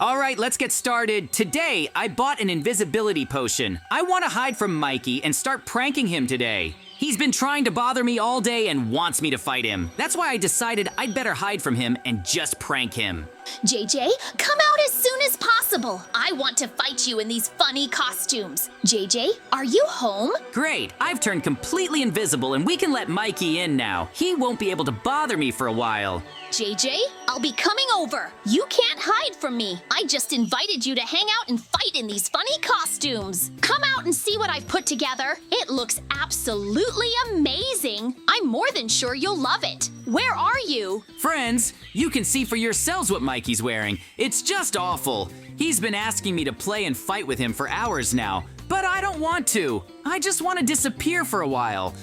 All right, let's get started. Today, I bought an invisibility potion. I want to hide from Mikey and start pranking him today. He's been trying to bother me all day and wants me to fight him. That's why I decided I'd better hide from him and just prank him. JJ, come out as soon as possible. I want to fight you in these funny costumes. JJ, are you home? Great, I've turned completely invisible and we can let Mikey in now. He won't be able to bother me for a while. JJ, I'll be coming over. You can't hide from me. I just invited you to hang out and fight in these funny costumes. Come out and see what I've put together. It looks absolutely amazing. I'm more than sure you'll love it. Where are you? Friends, you can see for yourselves what Mikey's wearing. It's just awful. He's been asking me to play and fight with him for hours now, but I don't want to. I just want to disappear for a while.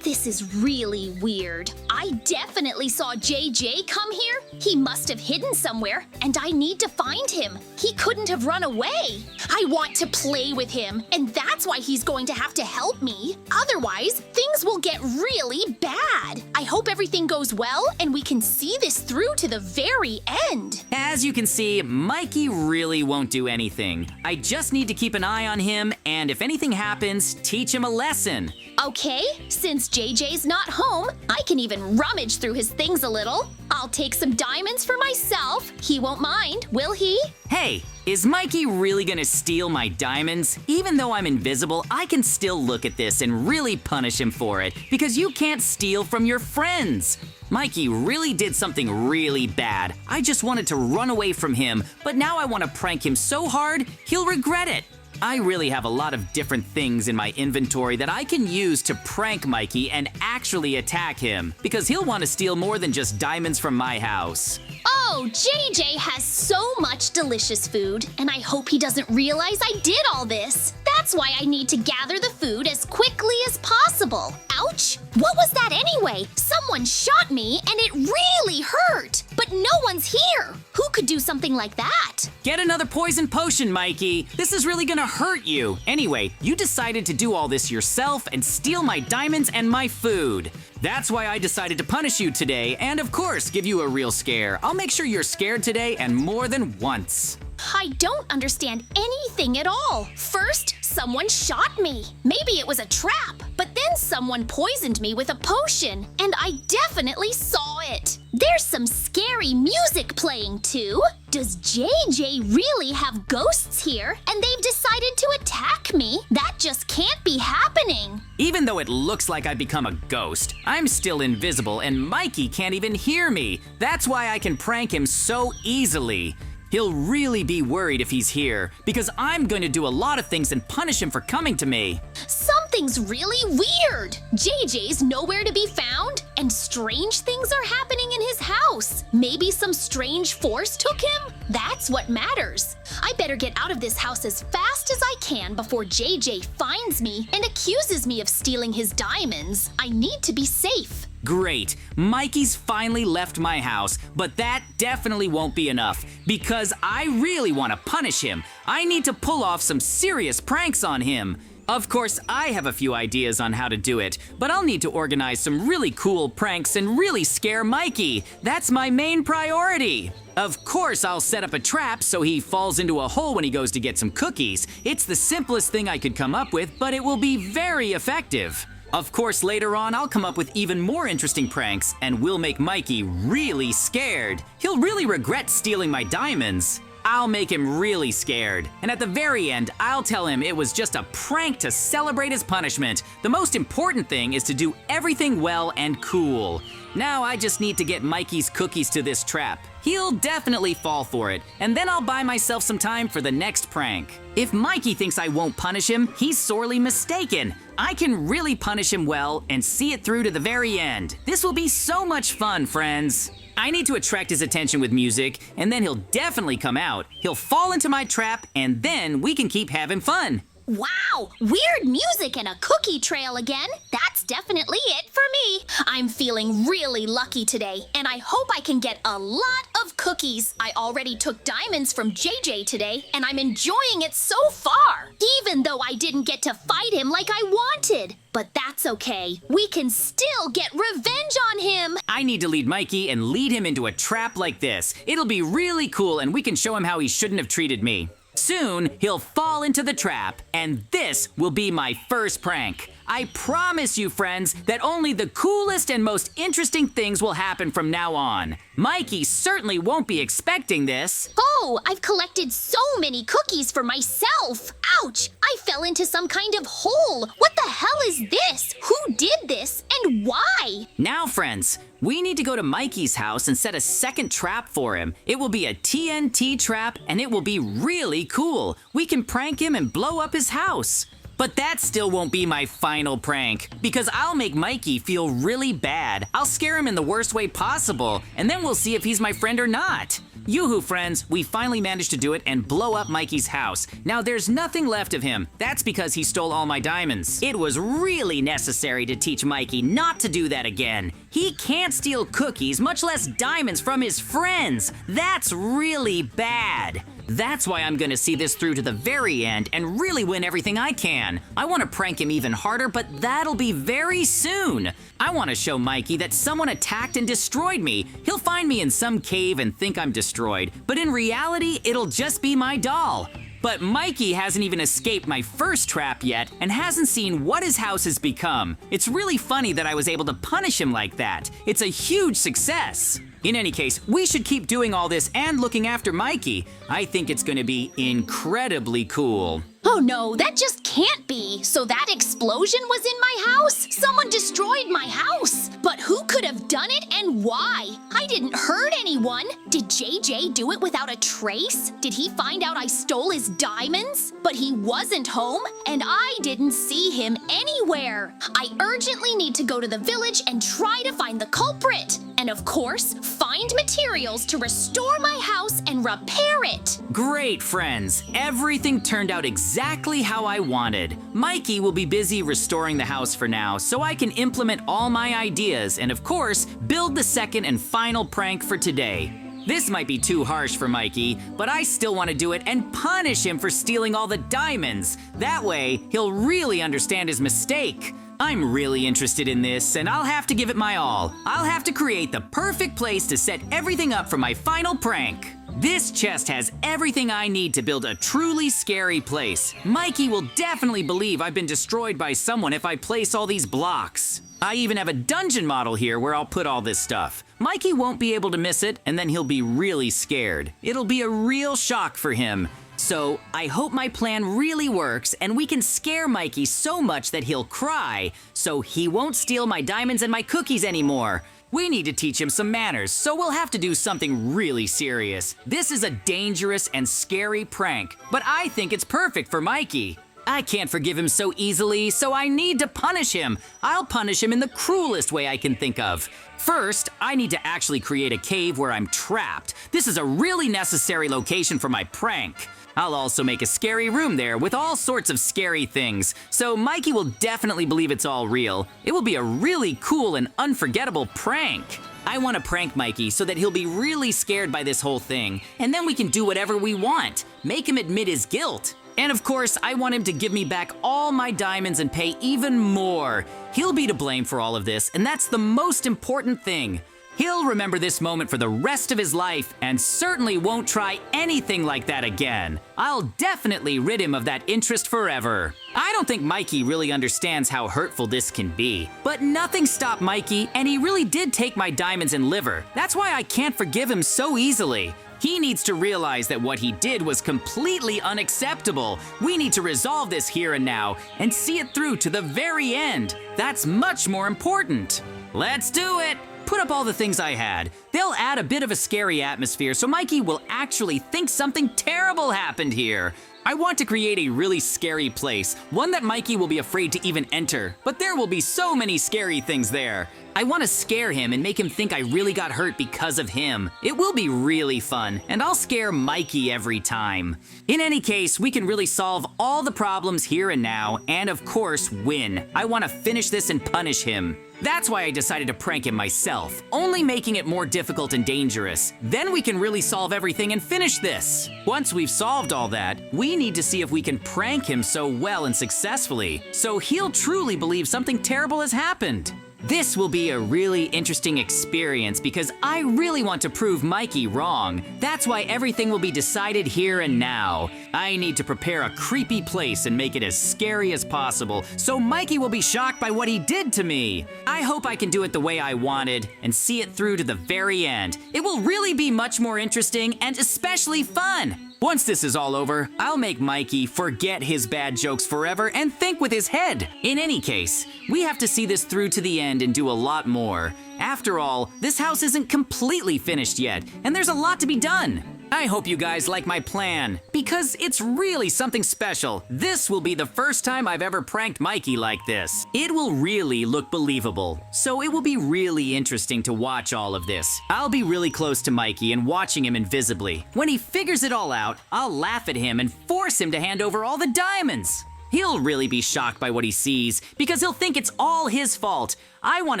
This is really weird. I definitely saw JJ come here. He must have hidden somewhere, and I need to find him. He couldn't have run away. I want to play with him, and that's why he's going to have to help me. Otherwise, things will get really bad. I hope everything goes well, and we can see this through to the very end. As you can see, Mikey really won't do anything. I just need to keep an eye on him, and if anything happens, teach him a lesson. Okay, since JJ's not home, I can even rummage through his things a little. I'll take some diamonds for myself. He won't mind, will he? Hey, is Mikey really gonna steal my diamonds? Even though I'm invisible, I can still look at this and really punish him for it, because you can't steal from your friends. Mikey really did something really bad. I just wanted to run away from him, but now I want to prank him so hard, he'll regret it. I really have a lot of different things in my inventory that I can use to prank Mikey and actually attack him, because he'll want to steal more than just diamonds from my house. Oh, JJ has so much delicious food, and I hope he doesn't realize I did all this. That's why I need to gather the food as quickly as possible. Ouch! What was that anyway? Someone shot me, and it really hurt. But no one's here. Who could do something like that? Get another poison potion, Mikey. This is really gonna hurt you. Anyway, you decided to do all this yourself and steal my diamonds and my food. That's why I decided to punish you today and, of course, give you a real scare. I'll make sure you're scared today and more than once. I don't understand anything at all. First, someone shot me. Maybe it was a trap. But then someone poisoned me with a potion, and I definitely saw it. There's some scary music playing too. Does JJ really have ghosts here, and they've decided to attack me? That just can't be happening. Even though it looks like I've become a ghost, I'm still invisible and Mikey can't even hear me. That's why I can prank him so easily. He'll really be worried if he's here, because I'm going to do a lot of things and punish him for coming to me. Something's really weird. JJ's nowhere to be found, and strange things are happening in his house. Maybe some strange force took him? That's what matters. I better get out of this house as fast as I can before JJ finds me and accuses me of stealing his diamonds. I need to be safe. Great, Mikey's finally left my house, but that definitely won't be enough, because I really want to punish him. I need to pull off some serious pranks on him. Of course, I have a few ideas on how to do it, but I'll need to organize some really cool pranks and really scare Mikey. That's my main priority. Of course, I'll set up a trap so he falls into a hole when he goes to get some cookies. It's the simplest thing I could come up with, but it will be very effective. Of course, later on, I'll come up with even more interesting pranks, and we'll make Mikey really scared. He'll really regret stealing my diamonds. I'll make him really scared. And at the very end, I'll tell him it was just a prank to celebrate his punishment. The most important thing is to do everything well and cool. Now I just need to get Mikey's cookies to this trap. He'll definitely fall for it, and then I'll buy myself some time for the next prank. If Mikey thinks I won't punish him, he's sorely mistaken. I can really punish him well and see it through to the very end. This will be so much fun, friends. I need to attract his attention with music, and then he'll definitely come out. He'll fall into my trap, and then we can keep having fun. Wow, weird music and a cookie trail again. That's definitely it for me. I'm feeling really lucky today, and I hope I can get a lot of cookies. I already took diamonds from JJ today, and I'm enjoying it so far, even though I didn't get to fight him like I wanted. But that's okay. We can still get revenge on him. I need to lead Mikey and lead him into a trap like this. It'll be really cool, and we can show him how he shouldn't have treated me. Soon, he'll fall into the trap, and this will be my first prank. I promise you, friends, that only the coolest and most interesting things will happen from now on. Mikey certainly won't be expecting this. Oh, I've collected so many cookies for myself. Ouch, I fell into some kind of hole. What the hell is this? Who did this and why? Now, friends, we need to go to Mikey's house and set a second trap for him. It will be a TNT trap, and it will be really cool. We can prank him and blow up his house. But that still won't be my final prank, because I'll make Mikey feel really bad. I'll scare him in the worst way possible, and then we'll see if he's my friend or not. Yoo-hoo, friends, we finally managed to do it and blow up Mikey's house. Now there's nothing left of him. That's because he stole all my diamonds. It was really necessary to teach Mikey not to do that again. He can't steal cookies, much less diamonds from his friends. That's really bad. That's why I'm gonna see this through to the very end and really win everything I can. I wanna prank him even harder, but that'll be very soon. I wanna show Mikey that someone attacked and destroyed me. He'll find me in some cave and think I'm destroyed, but in reality, it'll just be my doll. But Mikey hasn't even escaped my first trap yet and hasn't seen what his house has become. It's really funny that I was able to punish him like that. It's a huge success. In any case, we should keep doing all this and looking after Mikey. I think it's gonna be incredibly cool. Oh no, that just can't be. So that explosion was in my house? Someone destroyed my house. But who could have done it and why? I didn't hurt anyone. Did JJ do it without a trace? Did he find out I stole his diamonds? But he wasn't home, and I didn't see him anywhere. I urgently need to go to the village and try to find the culprit. And of course, find materials to restore my house and repair it. Great, friends. Everything turned out exactly how I wanted. Mikey will be busy restoring the house for now, so I can implement all my ideas and, of course, build the second and final prank for today. This might be too harsh for Mikey, but I still want to do it and punish him for stealing all the diamonds. That way, he'll really understand his mistake. I'm really interested in this, and I'll have to give it my all. I'll have to create the perfect place to set everything up for my final prank. This chest has everything I need to build a truly scary place. Mikey will definitely believe I've been destroyed by someone if I place all these blocks. I even have a dungeon model here where I'll put all this stuff. Mikey won't be able to miss it, and then he'll be really scared. It'll be a real shock for him. So I hope my plan really works and we can scare Mikey so much that he'll cry, so he won't steal my diamonds and my cookies anymore. We need to teach him some manners, so we'll have to do something really serious. This is a dangerous and scary prank, but I think it's perfect for Mikey. I can't forgive him so easily, so I need to punish him. I'll punish him in the cruelest way I can think of. First, I need to actually create a cave where I'm trapped. This is a really necessary location for my prank. I'll also make a scary room there with all sorts of scary things, so Mikey will definitely believe it's all real. It will be a really cool and unforgettable prank. I want to prank Mikey so that he'll be really scared by this whole thing, and then we can do whatever we want. Make him admit his guilt. And of course, I want him to give me back all my diamonds and pay even more. He'll be to blame for all of this, and that's the most important thing. He'll remember this moment for the rest of his life and certainly won't try anything like that again. I'll definitely rid him of that interest forever. I don't think Mikey really understands how hurtful this can be, but nothing stopped Mikey, and he really did take my diamonds and liver. That's why I can't forgive him so easily. He needs to realize that what he did was completely unacceptable. We need to resolve this here and now and see it through to the very end. That's much more important. Let's do it! put up all the things I had. They'll add a bit of a scary atmosphere so Mikey will actually think something terrible happened here. I want to create a really scary place, one that Mikey will be afraid to even enter, but there will be so many scary things there. I want to scare him and make him think I really got hurt because of him. It will be really fun, and I'll scare Mikey every time. In any case, we can really solve all the problems here and now, and of course, win. I want to finish this and punish him. That's why I decided to prank him myself, only making it more difficult and dangerous. Then we can really solve everything and finish this. Once we've solved all that, we need to see if we can prank him so well and successfully, so he'll truly believe something terrible has happened. This will be a really interesting experience because I really want to prove Mikey wrong. That's why everything will be decided here and now. I need to prepare a creepy place and make it as scary as possible so Mikey will be shocked by what he did to me. I hope I can do it the way I wanted and see it through to the very end. It will really be much more interesting and especially fun. Once this is all over, I'll make Mikey forget his bad jokes forever and think with his head. In any case, we have to see this through to the end and do a lot more. After all, this house isn't completely finished yet, and there's a lot to be done. I hope you guys like my plan, because it's really something special. This will be the first time I've ever pranked Mikey like this. It will really look believable, so it will be really interesting to watch all of this. I'll be really close to Mikey and watching him invisibly. When he figures it all out, I'll laugh at him and force him to hand over all the diamonds. He'll really be shocked by what he sees, because he'll think it's all his fault. I want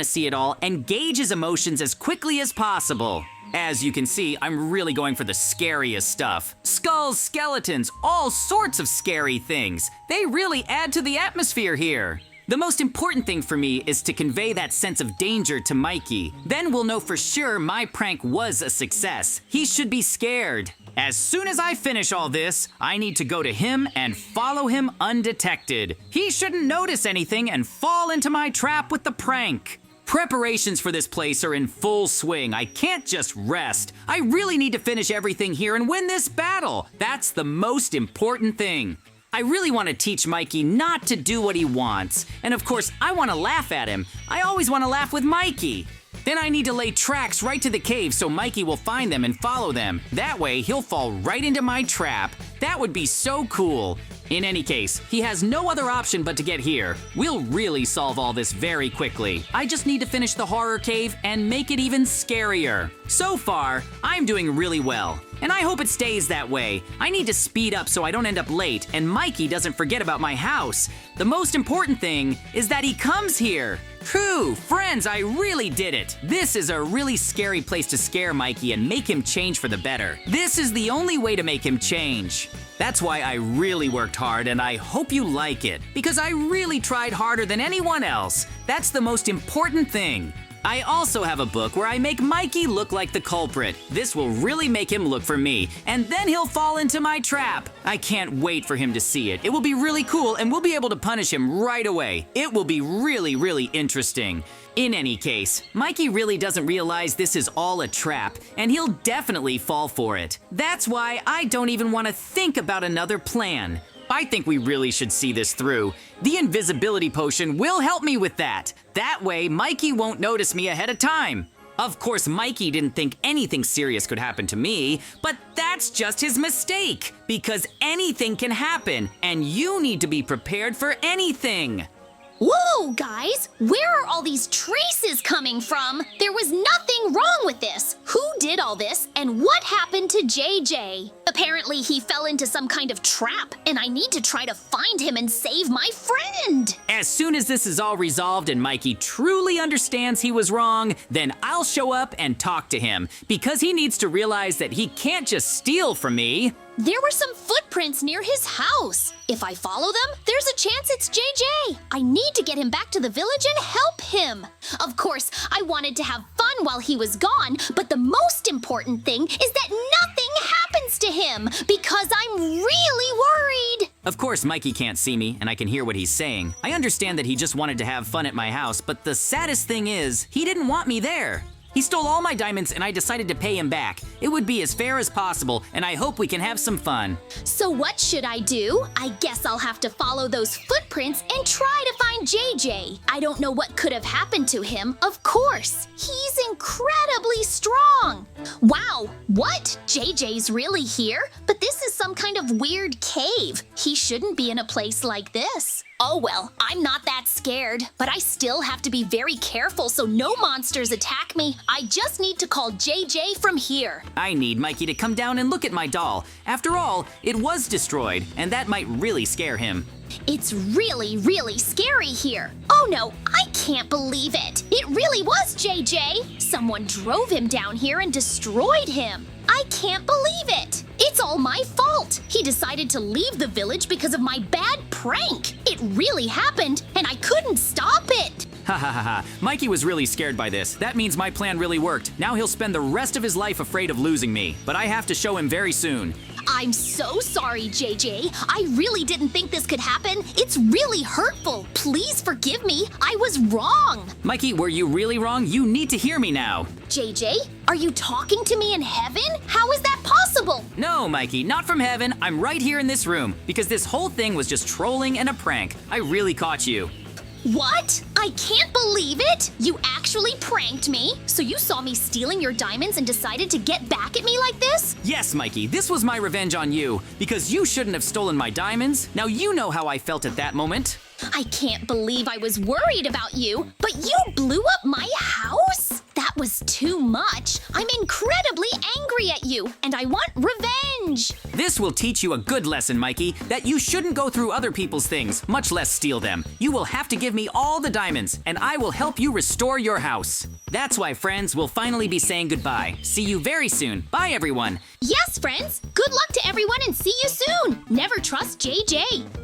to see it all and gauge his emotions as quickly as possible. As you can see, I'm really going for the scariest stuff. Skulls, skeletons, all sorts of scary things. They really add to the atmosphere here. The most important thing for me is to convey that sense of danger to Mikey. Then we'll know for sure my prank was a success. He should be scared. As soon as I finish all this, I need to go to him and follow him undetected. He shouldn't notice anything and fall into my trap with the prank. Preparations for this place are in full swing. I can't just rest. I really need to finish everything here and win this battle. That's the most important thing. I really want to teach Mikey not to do what he wants. And of course, I want to laugh at him. I always want to laugh with Mikey. Then I need to lay tracks right to the cave so Mikey will find them and follow them. That way, he'll fall right into my trap. That would be so cool. In any case, he has no other option but to get here. We'll really solve all this very quickly. I just need to finish the horror cave and make it even scarier. So far, I'm doing really well, and I hope it stays that way. I need to speed up so I don't end up late and Mikey doesn't forget about my house. The most important thing is that he comes here. Phew, friends, I really did it. This is a really scary place to scare Mikey and make him change for the better. This is the only way to make him change. That's why I really worked hard, and I hope you like it, because I really tried harder than anyone else. That's the most important thing. I also have a book where I make Mikey look like the culprit. This will really make him look for me, and then he'll fall into my trap. I can't wait for him to see it. It will be really cool, and we'll be able to punish him right away. It will be really, really interesting. In any case, Mikey really doesn't realize this is all a trap, and he'll definitely fall for it. That's why I don't even want to think about another plan. I think we really should see this through. The invisibility potion will help me with that. That way, Mikey won't notice me ahead of time. Of course, Mikey didn't think anything serious could happen to me, but that's just his mistake, because anything can happen, and you need to be prepared for anything. Whoa, guys! Where are all these traces coming from? There was nothing wrong with this. Who did all this, and what happened to JJ? Apparently, he fell into some kind of trap, and I need to try to find him and save my friend. As soon as this is all resolved and Mikey truly understands he was wrong, then I'll show up and talk to him, because he needs to realize that he can't just steal from me. There were some footprints near his house. If I follow them, there's a chance it's JJ. I need to get him back to the village and help him. Of course, I wanted to have fun while he was gone, but the most important thing is that nothing happens to him, because I'm really worried. Of course, Mikey can't see me, and I can hear what he's saying. I understand that he just wanted to have fun at my house, but the saddest thing is, he didn't want me there. He stole all my diamonds and I decided to pay him back. It would be as fair as possible, and I hope we can have some fun. So what should I do? I guess I'll have to follow those footprints and try to find find JJ. I don't know what could have happened to him, of course. He's incredibly strong. Wow, what? JJ's really here? But this is some kind of weird cave. He shouldn't be in a place like this. Oh well, I'm not that scared, but I still have to be very careful so no monsters attack me. I just need to call JJ from here. I need Mikey to come down and look at my doll. After all, it was destroyed, and that might really scare him. It's really, really scary here. Oh no, I can't believe it. It really was JJ. Someone drove him down here and destroyed him. I can't believe it. It's all my fault. He decided to leave the village because of my bad prank. It really happened, and I couldn't stop it. Ha ha ha ha. Mikey was really scared by this. That means my plan really worked. Now he'll spend the rest of his life afraid of losing me, but I have to show him very soon. I'm so sorry, JJ. I really didn't think this could happen. It's really hurtful. Please forgive me. I was wrong. Mikey, were you really wrong? You need to hear me now. JJ, are you talking to me in heaven? How is that possible? No, Mikey, not from heaven. I'm right here in this room because this whole thing was just trolling and a prank. I really caught you. What? I can't believe it! You actually pranked me? So you saw me stealing your diamonds and decided to get back at me like this? Yes, Mikey, this was my revenge on you because you shouldn't have stolen my diamonds. Now you know how I felt at that moment. I can't believe I was worried about you, but you blew up my house? That was too much. I'm incredibly angry at you, and I want revenge. This will teach you a good lesson, Mikey, that you shouldn't go through other people's things, much less steal them. You will have to give me all the diamonds, and I will help you restore your house. That's why, friends, we'll finally be saying goodbye. See you very soon. Bye, everyone. Yes, friends. Good luck to everyone and see you soon. Never trust JJ.